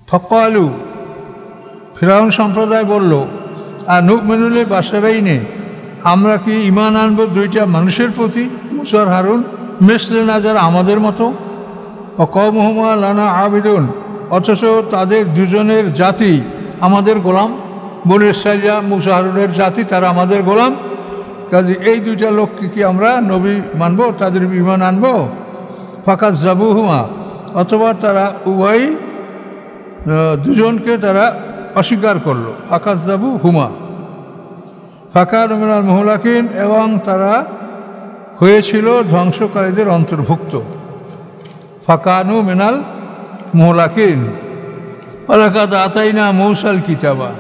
ফকালু, ফিরআউন সম্প্রদায় বলল, আর নুকমিনুল বাশারাইনে, আমরা কি ঈমান আনবো দুইটা মানুষের প্রতি, মুসা আর হারুন, মিসলনা যারা আমাদের মতো, ও কওমুহুমা লানা আবিদুন, অথচ তাদের দুজনের জাতি আমাদের গোলাম। বনী ইসরাঈল মুসা হারুনের জাতি, তারা আমাদের গোলাম। কাজে এই দুইটা লোককে কি আমরা নবী মানবো, তাদের ঈমান আনবো? ফাকাজ্জাবুহুমা, অথবা তারা উভয়ই দুজনকে তারা অস্বীকার করলো। ফাকাজ্জাবুহুমা ফাকানু মিনাল মুহলাকিন, এবং তারা হয়েছিল ধ্বংসকারীদের অন্তর্ভুক্ত। ফাকানু মিনাল মুহলাকিন। ওয়ালাকাদ আতাইনা মূসাল কিতাবা,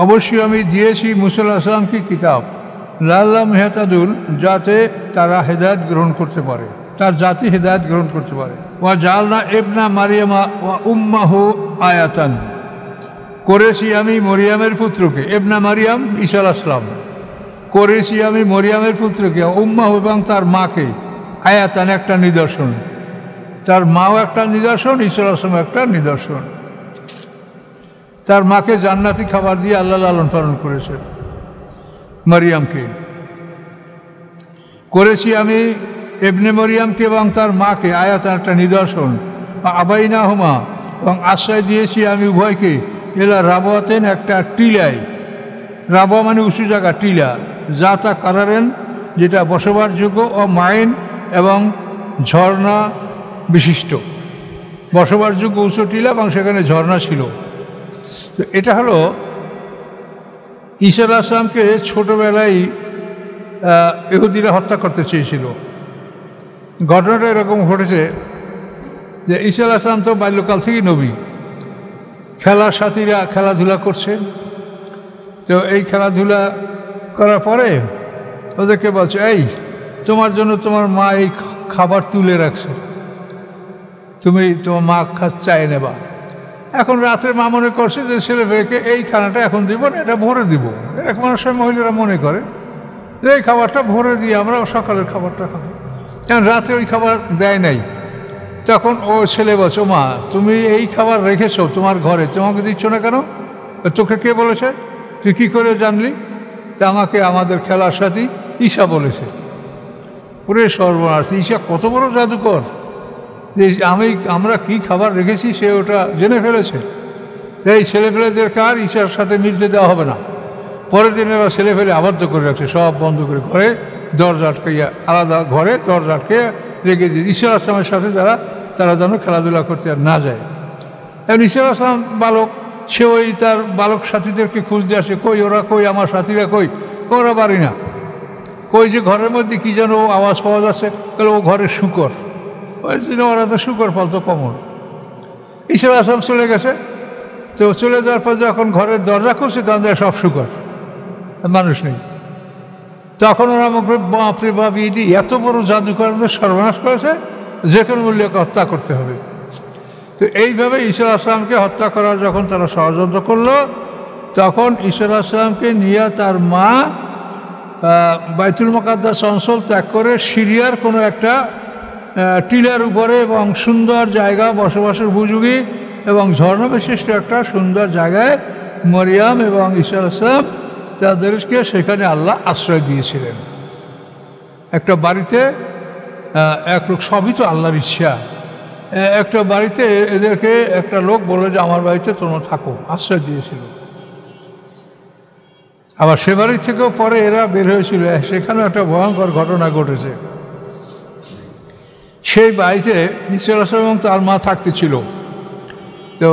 অবশ্যই আমি দিয়েছি মূসা আলাইহিস সালামকে কিতাব, লাআল্লাহুম ইয়াহতাদুন, যাতে তারা হেদায়েত গ্রহণ করতে পারে, তার জাতি হেদায়েত গ্রহণ করতে পারে। ওয়া জাআলনা ইবনা মারিয়ামা ওয়া উম্মাহু আয়াতান, করেছি আমি মরিয়ামের পুত্রকে, ইবনা মারিয়াম ঈসা আলাইহিস সালাম, করেছি আমি মরিয়ামের পুত্রকে, উম্মাহু এবং তার মাকে, আয়াতান একটা নিদর্শন। তার মাও একটা নিদর্শন, ঈসা আলাইহিস সালাম একটা নিদর্শন। তার মাকে জান্নাতি খাবার দিয়ে আল্লাহ লালন পালন করেছেন। মরিয়ামকে করেছি আমি, ইবনে মরিয়ামকে এবং তার মাকে, আয়াতান একটা নিদর্শন। আবাইনাহুমা, এবং আশ্রয় দিয়েছি আমি উভয়কে, এলা রাবাতেন একটা টিলায়, রাবা মানে উঁচু জায়গা, টিলা, জাতা কারারেন যেটা বসবাসযোগ্য, ও মাইন এবং ঝর্ণা বিশিষ্ট, বসবাসযোগ্য উঁচু টিলা এবং সেখানে ঝর্ণা ছিল। তো এটা হলো ঈসা আলাইহিস সালামকে ছোটোবেলায় ইহুদিরা হত্যা করতে চেয়েছিল। ঘটনাটা এরকম ঘটেছে যে ঈসা আলাইহিস সালাম তো বাল্যকাল থেকেই নবী, খেলার সাথীরা খেলাধুলা করছে। তো এই খেলাধুলা করার পরে ওদেরকে বলছে, এই তোমার জন্য তোমার মা এই খাবার তুলে রাখছে, তুমি তোমার মা চায় নেবা। এখন রাত্রে মা মনে করছে যে ছেলে মেয়েকে এই খানাটা এখন দিব না, এটা ভরে দিব। এরকম অনেক সময় মহিলারা মনে করে যে এই খাবারটা ভরে দিয়ে আমরা সকালের খাবারটা খাবো। কারণ রাত্রে ওই খাবার দেয় নাই। তখন ও ছেলে বলছে, মা তুমি এই খাবার রেখেছো তোমার ঘরে, তোমাকে দিচ্ছ না কেন? তোকে কে বলেছে? তুই কী করে জানলি? তা আমাকে আমাদের খেলার সাথী ঈশা বলেছে। পুরে সর্বনাশ, ঈশা কত বড় জাদুকর যে আমরা কি খাবার রেখেছি সে ওটা জেনে ফেলেছে। এই ছেলেপেলেদেরকে আর ঈশার সাথে মিলতে দেওয়া হবে না। পরের দিন এরা ছেলেপেলে আবদ্ধ করে রাখছে, সব বন্ধ করে ঘরে দরজা আটকাইয়া, আলাদা ঘরে দরজা আটকে রেখে দিয়ে ঈসা আলাইহিস সালামের সাথে তারা যেন খেলাধুলা করতে আর না যায়। এখন ঈসা আলাইহিস সালাম বালক, সে ওই তার বালক সাথীদেরকে খুঁজতে আসে, কই ওরা, কই আমার সাথীরা, কই ওরা বাড়ি না, কই যে ঘরের মধ্যে কী যেন আওয়াজ পাওয়া যাচ্ছে, তাহলে ও ঘরের শূকর, ওই জন্য ওরা তো শূকর পালতো কমন। ঈসা আলাইহিস সালাম চলে গেছে। তো চলে যাওয়ার পর যখন ঘরের দরজা খুলছে তখন সব শূকর, মানুষ নেই। তখন ওরা মুখে বাপরে বাপ, এটি এত বড় জাদুকরদের সর্বনাশ করেছে, যে কোনো মূল্যে হত্যা করতে হবে। তো এইভাবে ঈসা আলাইহিস সালামকে হত্যা করার যখন তারা ষড়যন্ত্র করলো, তখন ঈসা আলাইহিস সালামকে নিয়ে তার মা বাইতুল মুকাদ্দাস অঞ্চল ত্যাগ করে সিরিয়ার কোনো একটা টিলার উপরে এবং সুন্দর জায়গা, বসবাসের উপযোগী এবং ঝর্ণা বিশিষ্ট একটা সুন্দর জায়গায় মরিয়াম এবং ঈসা আলাইহিস সালাম তাদেরকে সেখানে আল্লাহ আশ্রয় দিয়েছিলেন। একটা বাড়িতে এক লোক, সবই তো আল্লাহর ইচ্ছা, একটা বাড়িতে এদেরকে একটা লোক বললো যে আমার বাড়িতে তোমরা থাকো, আশ্রয় দিয়েছিল। আবার সে বাড়ি থেকেও পরে এরা বের হয়েছিল, সেখানেও একটা ভয়ঙ্কর ঘটনা ঘটেছে। সেই বাড়িতে ঈসা আলাইহিস সালাম এবং তার মা থাকতে ছিল। তো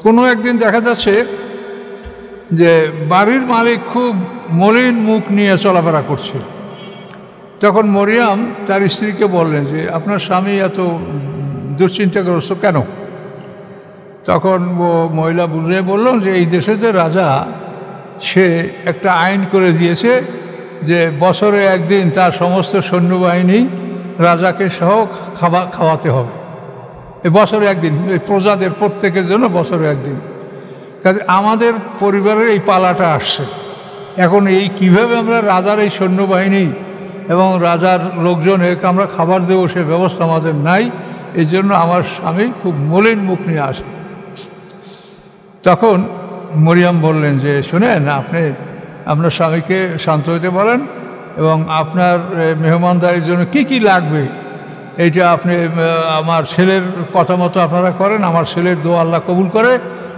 কোনো একদিন দেখা যাচ্ছে যে বাড়ির মালিক খুব মলিন মুখ নিয়ে চলাফেরা করছে। তখন মরিয়াম তার স্ত্রীকে বললেন যে আপনার স্বামী এত দুশ্চিন্তাগ্রস্ত কেন? তখন ও মহিলা বুঝে বললেন যে এই দেশের যে রাজা, সে একটা আইন করে দিয়েছে যে বছরে একদিন তার সমস্ত সৈন্যবাহিনী রাজাকে সহ খাওয়াতে হবে। এই বছরে একদিন, প্রজাদের প্রত্যেকের জন্য বছরে একদিন। কাজে আমাদের পরিবারের এই পালাটা আসছে, এখন এই কিভাবে আমরা রাজার এই সৈন্যবাহিনী এবং রাজার লোকজন একে আমরা খাবার দেবো সে ব্যবস্থা আমাদের নাই। এই জন্য আমার স্বামী খুব মলিন মুখ নিয়ে আসে। তখন মরিয়ম বললেন যে শুনেন, আপনি আপনার স্বামীকে শান্ত হইতে বলেন এবং আপনার মেহমানদারির জন্য কি কি লাগবে এইটা আপনি আমার ছেলের কথা মতো আপনারা করেন। আমার ছেলের দোয়া আল্লাহ কবুল করে,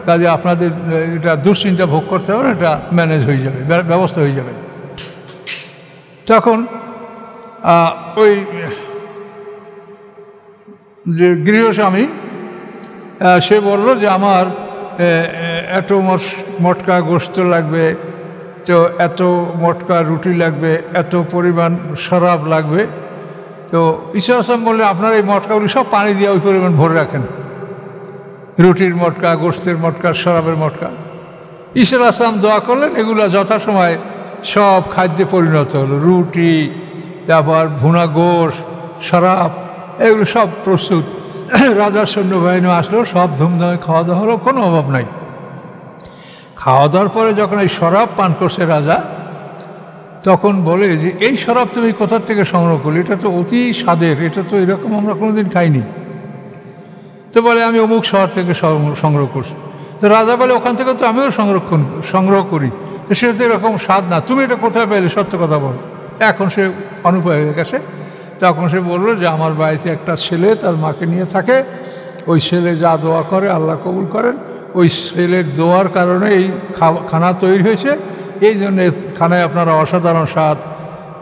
কাজে আপনাদের এটা দুশ্চিন্তা ভোগ করতে হবে, এটা ম্যানেজ হয়ে যাবে, ব্যবস্থা হয়ে যাবে। তখন ওই যে গৃহস্বামী সে বলল যে আমার এত মটকা গোশত লাগবে, তো এত মটকা রুটি লাগবে, এত পরিমাণ শরাব লাগবে। তো ঈসা আসলাম বললে আপনার এই মটকাগুলি সব পানি দিয়ে ওই পরিমাণ ভরে রাখেন, রুটির মটকা, গোশতের মটকা, শরাবের মটকা। ঈসা আসলাম দোয়া করলেন, এগুলো যথাসময়ে সব খাদ্যে পরিণত হলো। রুটি, তারপর ভুনা গোশ, শরাব, এগুলো সব প্রস্তুত। রাজার সৈন্যবাহিনী আসলো, সব ধুমধামে খাওয়া দাওয়া হলো, কোনো অভাব নাই। খাওয়া দাওয়ার পরে যখন এই শরাব পান করছে রাজা, তখন বলে যে এই শরাব তুমি কোথার থেকে সংগ্রহ করলে, এটা তো অতি স্বাদের, এটা তো এরকম আমরা কোনোদিন খাইনি। তো বলে আমি অমুক শহর থেকে সংগ্রহ করছি। তো রাজা বলে ওখান থেকে তো আমিও সংগ্রহ করি, তো সেটা তো এরকম স্বাদ না, তুমি এটা কোথায় পেলে, সত্য কথা বলো। এখন সে অনুভব হয়ে গেছে। তখন সে বললো যে আমার বাড়িতে একটা ছেলে তার মাকে নিয়ে থাকে, ওই ছেলে যা দোয়া করে আল্লাহ কবুল করেন, ওই ছেলের দোয়ার কারণে এই খানা তৈরি হয়েছে। এই জন্যে খানায় আপনারা অসাধারণ স্বাদ,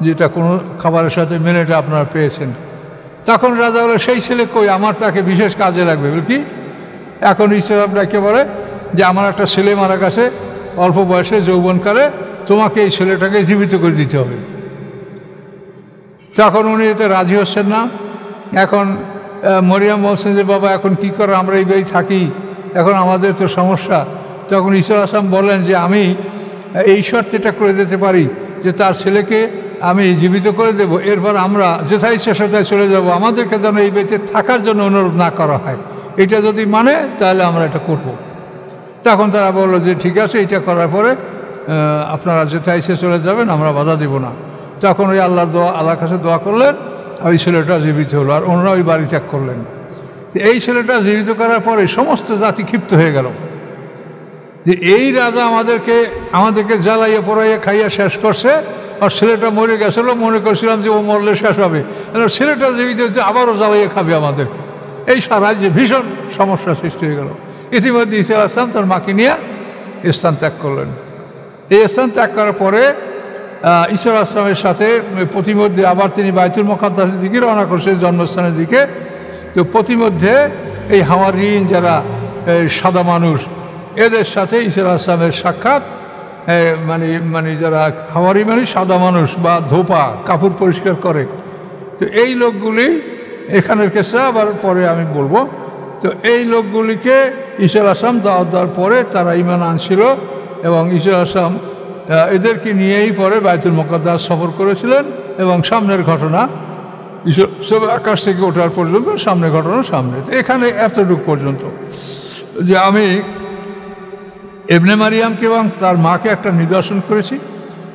যেটা কোনো খাবারের সাথে মেনেটা আপনারা পেয়েছেন। তখন রাজা বলে সেই ছেলে কই, আমার তাকে বিশেষ কাজে লাগবে। বল কি? এখন ঈশ্বর আপনাকে বলে যে আমার একটা ছেলে মারা গেছে অল্প বয়সে, যৌবনকালে, তোমাকে এই ছেলেটাকে জীবিত করে দিতে হবে। তখন উনি এতে রাজি হচ্ছেন না। এখন মরিয়ম বলছেন যে বাবা এখন কী করে, আমরা এই বাড়ি থাকি, এখন আমাদের তো সমস্যা। তখন ঈশ্বর আসলাম বলেন যে আমি এই শর্তটা করে দিতে পারি যে তার ছেলেকে আমি জীবিত করে দেব, এরপর আমরা যেথায় ইচ্ছা সেথায় চলে যাব, আমাদেরকে যেন এই বাড়িতে থাকার জন্য অনুরোধ না করা হয়। এটা যদি মানে তাহলে আমরা এটা করব। তখন তারা বললো যে ঠিক আছে, এটা করার পরে আপনারা যেথায় ইচ্ছা চলে যাবেন, আমরা বাধা দেব না। তখন ওই আল্লাহর কাছে দোয়া করলেন, ওই ছেলেটা জীবিত হলো, আর ওনারা ওই বাড়ি ত্যাগ করলেন। এই ছেলেটা জীবিত করার পরে সমস্ত জাতি ক্ষিপ্ত হয়ে গেল যে এই রাজা আমাদেরকে জ্বালাইয়া পোড়াইয়া খাইয়া শেষ করছে, আর ছেলেটা মরে গেছিলো, মনে করছিলাম যে ও মরলে শেষ হবে, ছেলেটা জীবিত হচ্ছে আবারও জ্বালাইয়া খাবে আমাদেরকে। এই রাজ্যে ভীষণ সমস্যা সৃষ্টি হয়ে গেল। ইতিমধ্যে ঈসা আসলাম তার মাকে নিয়ে স্থান ত্যাগ করলেন। এই স্থান ত্যাগ করার পরে ঈসা আসলামের সাথে প্রতিমধ্যে আবার তিনি বাইতুল মুকাদ্দাসের দিকে রওনা করছে, জন্মস্থানের দিকে। তো প্রতিমধ্যে এই হাওয়ারিন যারা সাদা মানুষ, এদের সাথে ঈসা আসলামের সাক্ষাৎ, মানে যারা হাওয়ারি মানে সাদা মানুষ বা ধোপা, কাপড় পরিষ্কার করে। তো এই লোকগুলি এখানের কেসে আবার পরে আমি বলবো। তো এই লোকগুলিকে ঈসা আসলাম দাওয়াত দেওয়ার পরে তারা ঈমান আনছিল, এবং ঈসা আসলাম এদেরকে নিয়েই পরে বাইতুল মুকাদ্দাস সফর করেছিলেন। এবং সামনের ঘটনা সব আকাশ থেকে ওঠার পর্যন্ত সামনের ঘটনা সামনে। এখানে এতটুকু পর্যন্ত যে আমি ইবনে মারিয়ামকে এবং তার মাকে একটা নিদর্শন করেছি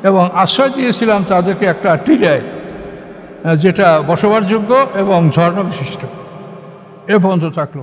এবং আশ্রয় দিয়েছিলাম তাদেরকে একটা টিলায়, যেটা বসবাসযোগ্য এবং ঝর্ণা বিশিষ্ট। এ পর্যন্ত থাকলো।